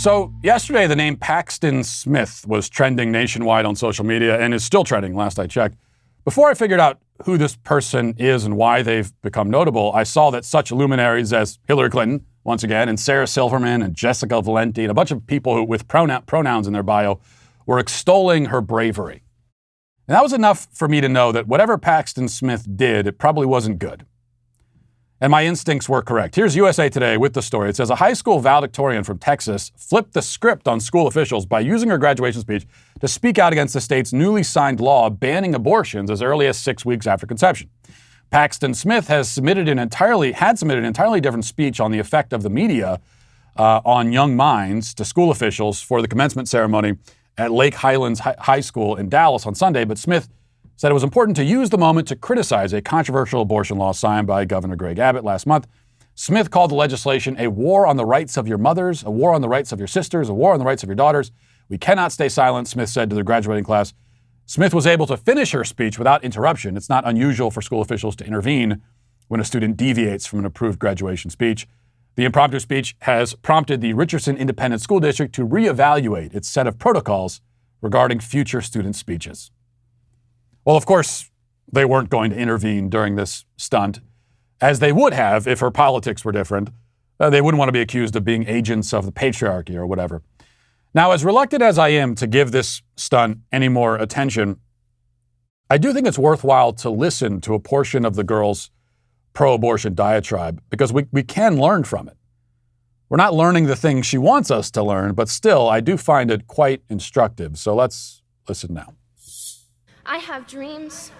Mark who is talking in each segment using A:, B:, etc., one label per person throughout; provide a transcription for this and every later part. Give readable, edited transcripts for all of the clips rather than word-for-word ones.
A: So yesterday, the name Paxton Smith was trending nationwide on social media and is still trending last I checked. Before I figured out who this person is and why they've become notable, I saw that such luminaries as Hillary Clinton, once again, and Sarah Silverman and Jessica Valenti and a bunch of people who, with pronouns in their bio were extolling her bravery. And that was enough for me to know that whatever Paxton Smith did, it probably wasn't good. And my instincts were correct. Here's USA Today with the story. It says a high school valedictorian from Texas flipped the script on school officials by using her graduation speech to speak out against the state's newly signed law banning abortions as early as 6 weeks after conception. Paxton Smith had submitted an entirely different speech on the effect of the media on young minds to school officials for the commencement ceremony at Lake Highlands High School in Dallas on Sunday, but Smith said it was important to use the moment to criticize a controversial abortion law signed by Governor Greg Abbott last month. Smith called the legislation a war on the rights of your mothers, a war on the rights of your sisters, a war on the rights of your daughters. We cannot stay silent, Smith said to the graduating class. Smith was able to finish her speech without interruption. It's not unusual for school officials to intervene when a student deviates from an approved graduation speech. The impromptu speech has prompted the Richardson Independent School District to reevaluate its set of protocols regarding future student speeches. Well, of course, they weren't going to intervene during this stunt, as they would have if her politics were different. They wouldn't want to be accused of being agents of the patriarchy or whatever. Now, as reluctant as I am to give this stunt any more attention, I do think it's worthwhile to listen to a portion of the girl's pro-abortion diatribe, because we can learn from it. We're not learning the things she wants us to learn, but still, I do find it quite instructive. So let's listen now.
B: I have dreams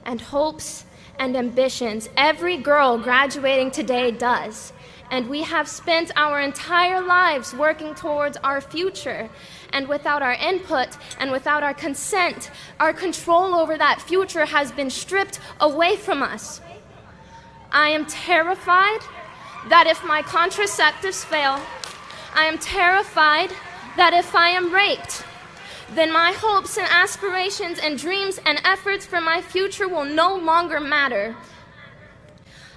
B: and hopes and ambitions. Every girl graduating today does. And we have spent our entire lives working towards our future. And without our input and without our consent, our control over that future has been stripped away from us. I am terrified that if my contraceptives fail, I am terrified that if I am raped, then my hopes and aspirations and dreams and efforts for my future will no longer matter.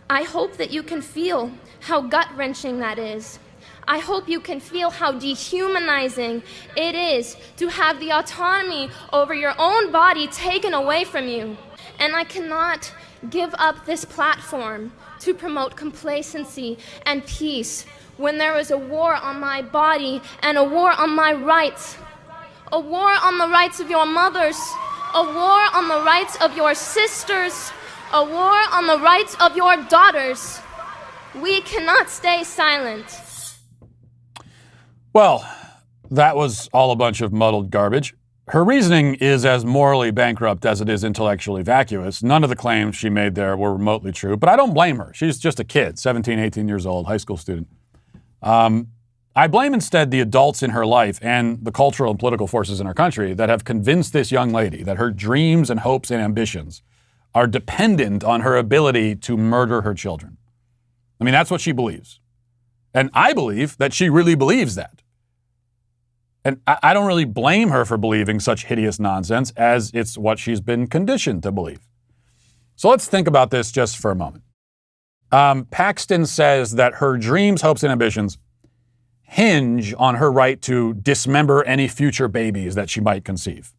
B: I hope that you can feel how gut-wrenching that is. I hope you can feel how dehumanizing it is to have the autonomy over your own body taken away from you. And I cannot give up this platform to promote complacency and peace when there is a war on my body and a war on my rights. A war on the rights of your mothers, a war on the rights of your sisters, a war on the rights of your daughters. We cannot stay silent.
A: Well, that was all a bunch of muddled garbage. Her reasoning is as morally bankrupt as it is intellectually vacuous. None of the claims she made there were remotely true, but I don't blame her. She's just a kid, 17, 18 years old, high school student. I blame instead the adults in her life and the cultural and political forces in our country that have convinced this young lady that her dreams and hopes and ambitions are dependent on her ability to murder her children. I mean, that's what she believes. And I believe that she really believes that. And I don't really blame her for believing such hideous nonsense, as it's what she's been conditioned to believe. So let's think about this just for a moment. Paxton says that her dreams, hopes, and ambitions hinge on her right to dismember any future babies that she might conceive.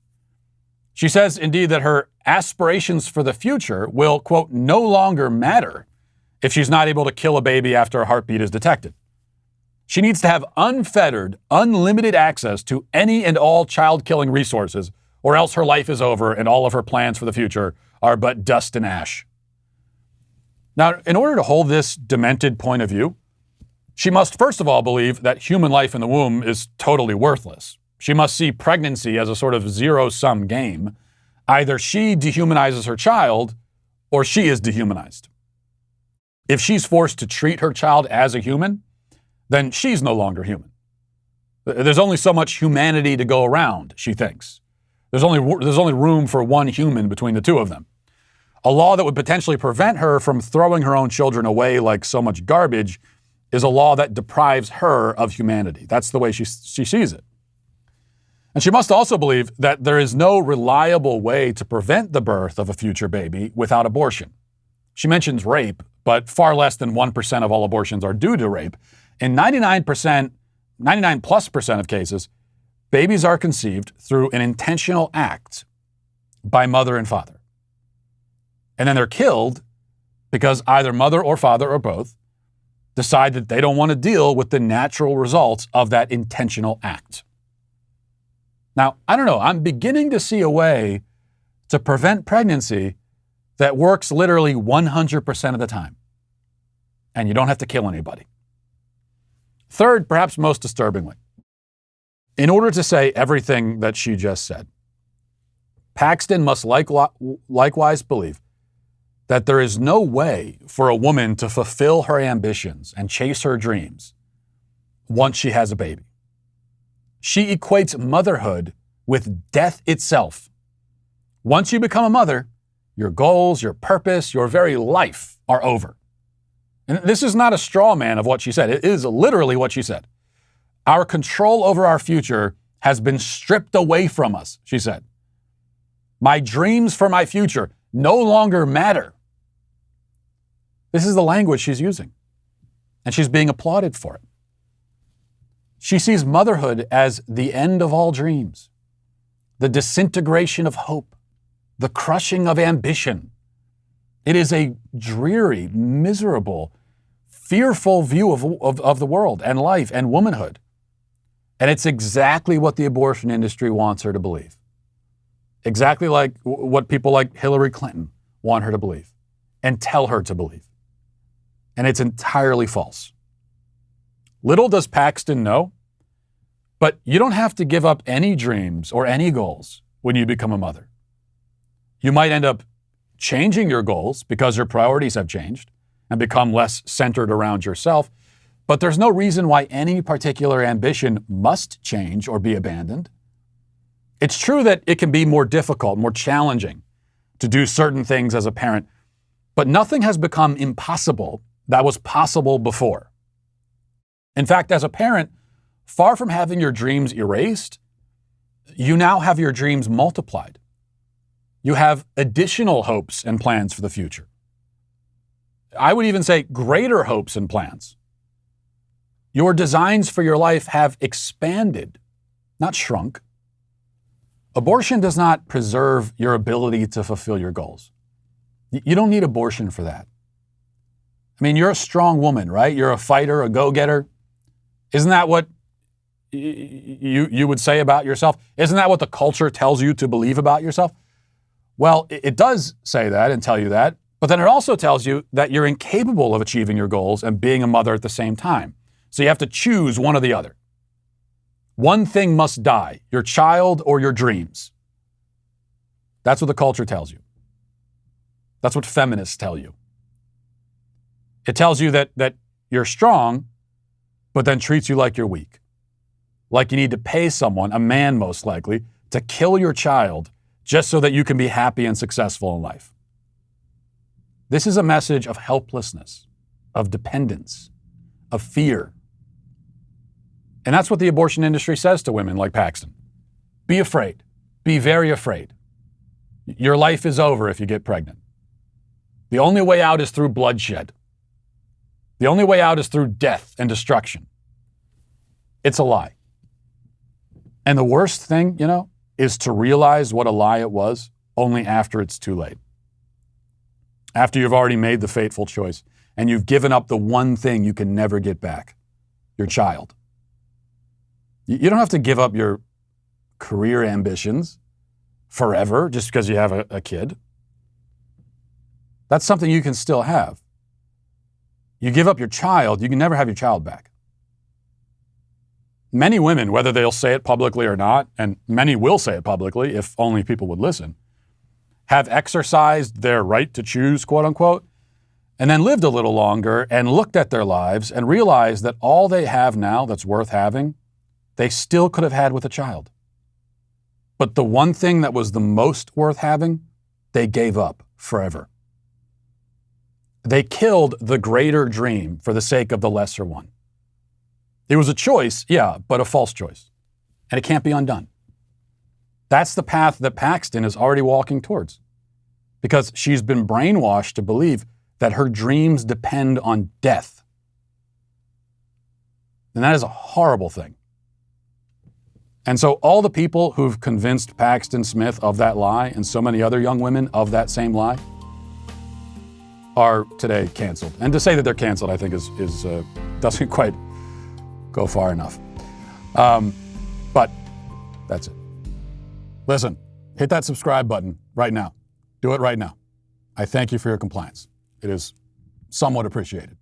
A: She says, indeed, that her aspirations for the future will, quote, no longer matter if she's not able to kill a baby after a heartbeat is detected. She needs to have unfettered, unlimited access to any and all child-killing resources, or else her life is over and all of her plans for the future are but dust and ash. Now, in order to hold this demented point of view, she must first of all believe that human life in the womb is totally worthless. She must see pregnancy as a sort of zero-sum game. Either she dehumanizes her child, or she is dehumanized. If she's forced to treat her child as a human, then she's no longer human. There's only so much humanity to go around, she thinks. There's only room for one human between the two of them. A law that would potentially prevent her from throwing her own children away like so much garbage is a law that deprives her of humanity. That's the way she sees it. And she must also believe that there is no reliable way to prevent the birth of a future baby without abortion. She mentions rape, but far less than 1% of all abortions are due to rape. And 99% 99+% of cases, babies are conceived through an intentional act by mother and father. And then they're killed because either mother or father or both decide that they don't want to deal with the natural results of that intentional act. Now, I don't know, I'm beginning to see a way to prevent pregnancy that works literally 100% of the time. And you don't have to kill anybody. Third, perhaps most disturbingly, in order to say everything that she just said, Paxton must likewise believe that there is no way for a woman to fulfill her ambitions and chase her dreams once she has a baby. She equates motherhood with death itself. Once you become a mother, your goals, your purpose, your very life are over. And this is not a straw man of what she said. It is literally what she said. Our control over our future has been stripped away from us, she said. My dreams for my future no longer matter. This is the language she's using, and she's being applauded for it. She sees motherhood as the end of all dreams, the disintegration of hope, the crushing of ambition. It is a dreary, miserable, fearful view of the world and life and womanhood. And it's exactly what the abortion industry wants her to believe. Exactly like what people like Hillary Clinton want her to believe and tell her to believe. And it's entirely false. Little does Paxton know, but you don't have to give up any dreams or any goals when you become a mother. You might end up changing your goals because your priorities have changed and become less centered around yourself, but there's no reason why any particular ambition must change or be abandoned. It's true that it can be more difficult, more challenging to do certain things as a parent, but nothing has become impossible that was possible before. In fact, as a parent, far from having your dreams erased, you now have your dreams multiplied. You have additional hopes and plans for the future. I would even say greater hopes and plans. Your designs for your life have expanded, not shrunk. Abortion does not preserve your ability to fulfill your goals. You don't need abortion for that. I mean, you're a strong woman, right? You're a fighter, a go-getter. Isn't that what you would say about yourself? Isn't that what the culture tells you to believe about yourself? Well, it does say that and tell you that, but then it also tells you that you're incapable of achieving your goals and being a mother at the same time. So you have to choose one or the other. One thing must die, your child or your dreams. That's what the culture tells you. That's what feminists tell you. It tells you that you're strong, but then treats you like you're weak. Like you need to pay someone, a man most likely, to kill your child just so that you can be happy and successful in life. This is a message of helplessness, of dependence, of fear. And that's what the abortion industry says to women like Paxton. Be afraid. Be very afraid. Your life is over if you get pregnant. The only way out is through bloodshed. The only way out is through death and destruction. It's a lie. And the worst thing, is to realize what a lie it was only after it's too late. After you've already made the fateful choice and you've given up the one thing you can never get back, your child. You don't have to give up your career ambitions forever just because you have a kid. That's something you can still have. You give up your child, you can never have your child back. Many women, whether they'll say it publicly or not, and many will say it publicly if only people would listen, have exercised their right to choose, quote unquote, and then lived a little longer and looked at their lives and realized that all they have now that's worth having, they still could have had with a child. But the one thing that was the most worth having, they gave up forever. They killed the greater dream for the sake of the lesser one. It was a choice, yeah, but a false choice. And it can't be undone. That's the path that Paxton is already walking towards. Because she's been brainwashed to believe that her dreams depend on death. And that is a horrible thing. And so all the people who've convinced Paxton Smith of that lie and so many other young women of that same lie are today canceled. And to say that they're canceled, I think doesn't quite go far enough. But that's it. Listen, hit that subscribe button right now. Do it right now. I thank you for your compliance. It is somewhat appreciated.